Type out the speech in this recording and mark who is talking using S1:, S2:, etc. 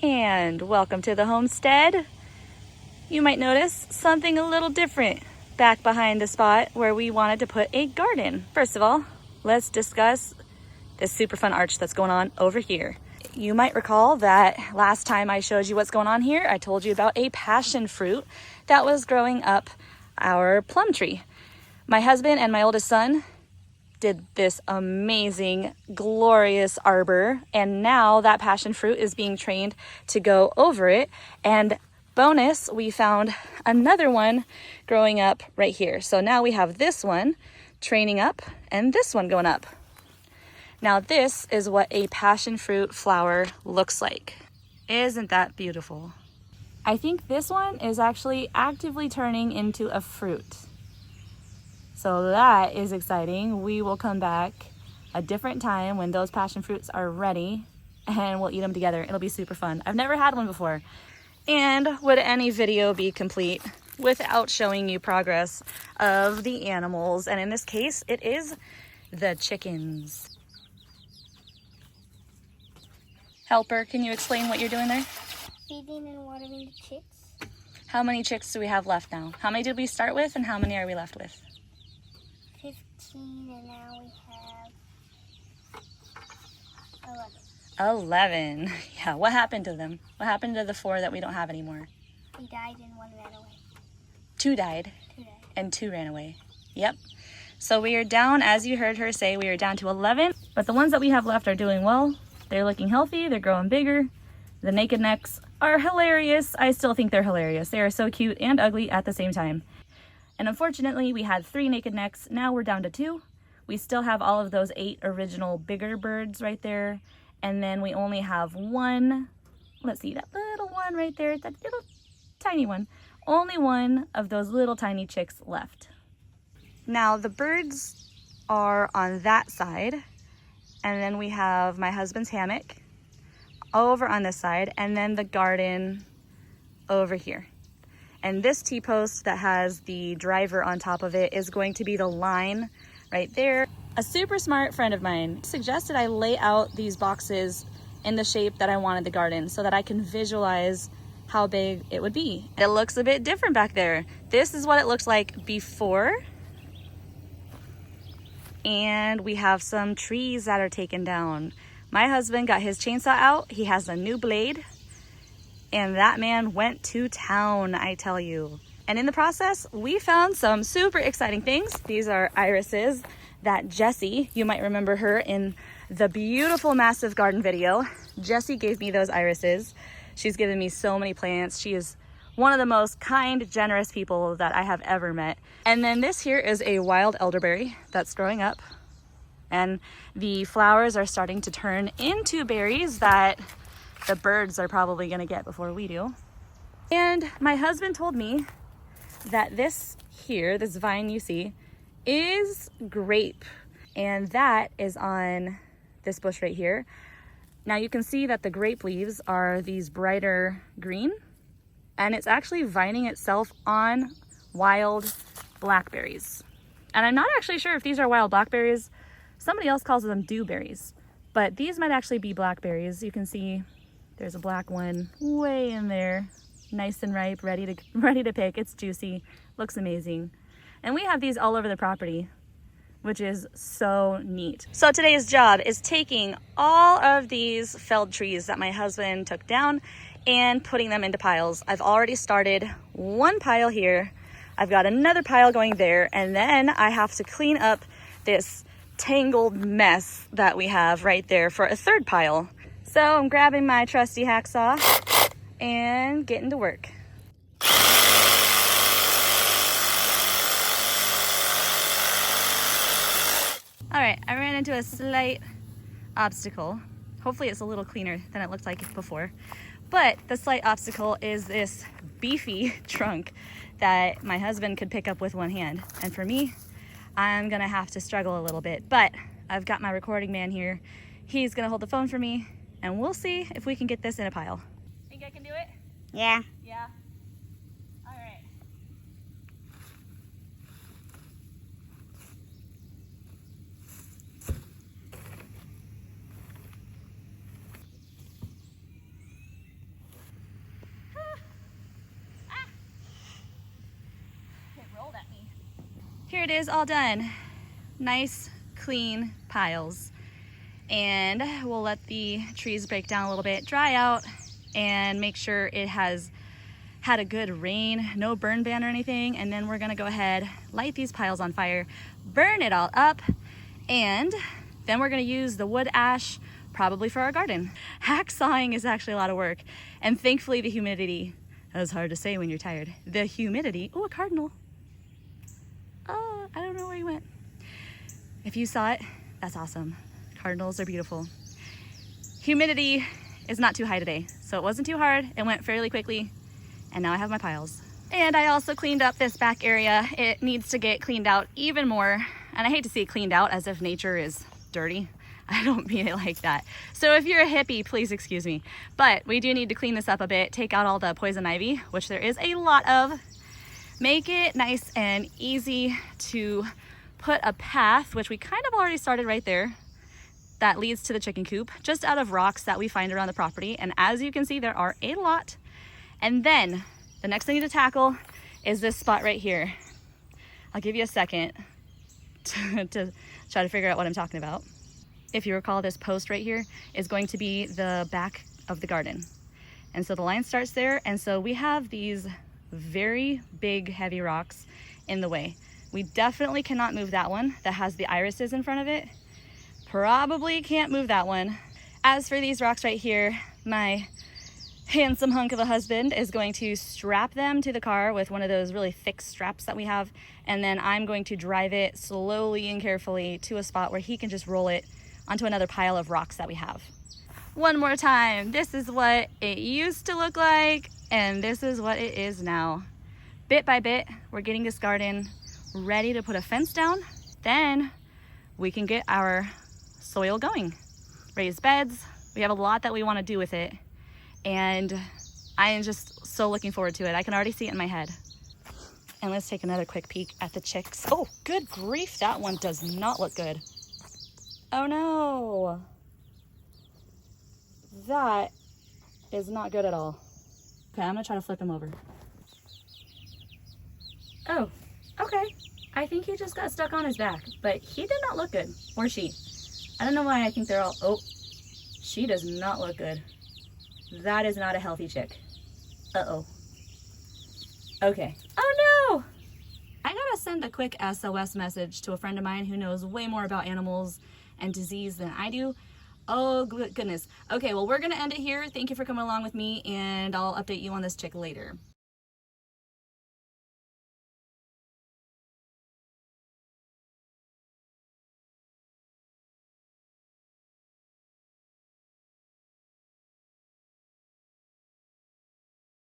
S1: And welcome to the homestead. You might notice something a little different back behind the spot where we wanted to put a garden. First of all, let's discuss this super fun arch that's going on over here. You might recall that last time I showed you what's going on here, I told you about a passion fruit that was growing up our plum tree. My husband and my oldest son did this amazing, glorious arbor, and now that passion fruit is being trained to go over it. And bonus, we found another one growing up right here. So now we have this one training up and this one going up. Now this is what a passion fruit flower looks like. Isn't that beautiful? I think this one is actually actively turning into a fruit. So that is exciting. We will come back a different time when those passion fruits are ready and we'll eat them together. It'll be super fun. I've never had one before. And would any video be complete without showing you progress of the animals? And in this case, it is the chickens. Helper, can you explain what you're doing there?
S2: Feeding and watering the chicks.
S1: How many chicks do we have left now? How many did we start with and how many are we left with?
S2: 15, and now we have 11.
S1: 11. Yeah, what happened to them? What happened to the 4 that we don't have anymore?
S2: He died and 1 ran away.
S1: 2 died.
S2: 2 died.
S1: And 2 ran away. Yep. So we are down, as you heard her say, we are down to 11. But the ones that we have left are doing well. They're looking healthy. They're growing bigger. The naked necks are hilarious. I still think they're hilarious. They are so cute and ugly at the same time. And unfortunately, we had 3 naked necks. Now we're down to 2. We still have all of those 8 original bigger birds right there. And then we only have 1. Let's see, that little one right there. That little tiny one. Only 1 of those little tiny chicks left. Now the birds are on that side. And then we have my husband's hammock over on this side. And then the garden over here. And this T-post that has the driver on top of it is going to be the line right there. A super smart friend of mine suggested I lay out these boxes in the shape that I wanted the garden so that I can visualize how big it would be. It looks a bit different back there. This is what it looks like before. And we have some trees that are taken down. My husband got his chainsaw out. He has a new blade. And that man went to town, I tell you. And in the process, we found some super exciting things. These are irises that Jessie, you might remember her in the beautiful massive garden video. Jessie gave me those irises. She's given me so many plants. She is one of the most kind, generous people that I have ever met. And then this here is a wild elderberry that's growing up. And the flowers are starting to turn into berries that the birds are probably gonna get before we do. And my husband told me that this here, this vine you see, is grape. And that is on this bush right here. Now you can see that the grape leaves are these brighter green, and it's actually vining itself on wild blackberries. And I'm not actually sure if these are wild blackberries. Somebody else calls them dewberries, but these might actually be blackberries. You can see there's a black one way in there, nice and ripe, ready to pick. It's juicy, looks amazing. And we have these all over the property, which is so neat. So today's job is taking all of these felled trees that my husband took down and putting them into piles. I've already started 1 pile here. I've got another pile going there, and then I have to clean up this tangled mess that we have right there for a 3rd pile. So I'm grabbing my trusty hacksaw and getting to work. All right, I ran into a slight obstacle. Hopefully it's a little cleaner than it looked like before. But the slight obstacle is this beefy trunk that my husband could pick up with 1 hand. And for me, I'm gonna have to struggle a little bit. But I've got my recording man here. He's gonna hold the phone for me, and we'll see if we can get this in a pile. Think I can do it?
S2: Yeah.
S1: Yeah. All right. it is all done. Nice, clean piles. And we'll let the trees break down a little bit, dry out, and make sure it has had a good rain, no burn ban or anything. And then we're gonna go ahead, light these piles on fire, burn it all up, and then we're gonna use the wood ash probably for our garden. Hacksawing is actually a lot of work. And thankfully the humidity, that's hard to say when you're tired. The humidity, oh, a cardinal. Oh, I don't know where he went. If you saw it, that's awesome. Cardinals are beautiful. Humidity is not too high today, so it wasn't too hard. It went fairly quickly, and now I have my piles. And I also cleaned up this back area. It needs to get cleaned out even more. And I hate to see it cleaned out as if nature is dirty. I don't mean it like that. So if you're a hippie, please excuse me. But we do need to clean this up a bit, take out all the poison ivy, which there is a lot of. Make it nice and easy to put a path, which we kind of already started right there, that leads to the chicken coop, just out of rocks that we find around the property. And as you can see, there are a lot. And then the next thing I need to tackle is this spot right here. I'll give you a second to try to figure out what I'm talking about. If you recall, this post right here is going to be the back of the garden. And so the line starts there. And so we have these very big, heavy rocks in the way. We definitely cannot move that one that has the irises in front of it. Probably can't move that one. As for these rocks right here, my handsome hunk of a husband is going to strap them to the car with one of those really thick straps that we have. And then I'm going to drive it slowly and carefully to a spot where he can just roll it onto another pile of rocks that we have. One more time, this is what it used to look like, and this is what it is now. Bit by bit, we're getting this garden ready to put a fence down. Then we can get our soil going. Raised beds, we have a lot that we want to do with it, and I am just so looking forward to it. I can already see it in my head. And let's take another quick peek at the chicks. Oh, good grief, that one does not look good. Oh no, that is not good at all. Okay, I'm gonna try to flip him over. Oh, okay. I think he just got stuck on his back, but he did not look good, or she. I don't know why I think they're all, oh, she does not look good. That is not a healthy chick. Uh-oh. Okay. Oh no! I gotta send a quick SOS message to a friend of mine who knows way more about animals and disease than I do. Oh goodness. Okay, well, we're gonna end it here. Thank you for coming along with me, and I'll update you on this chick later.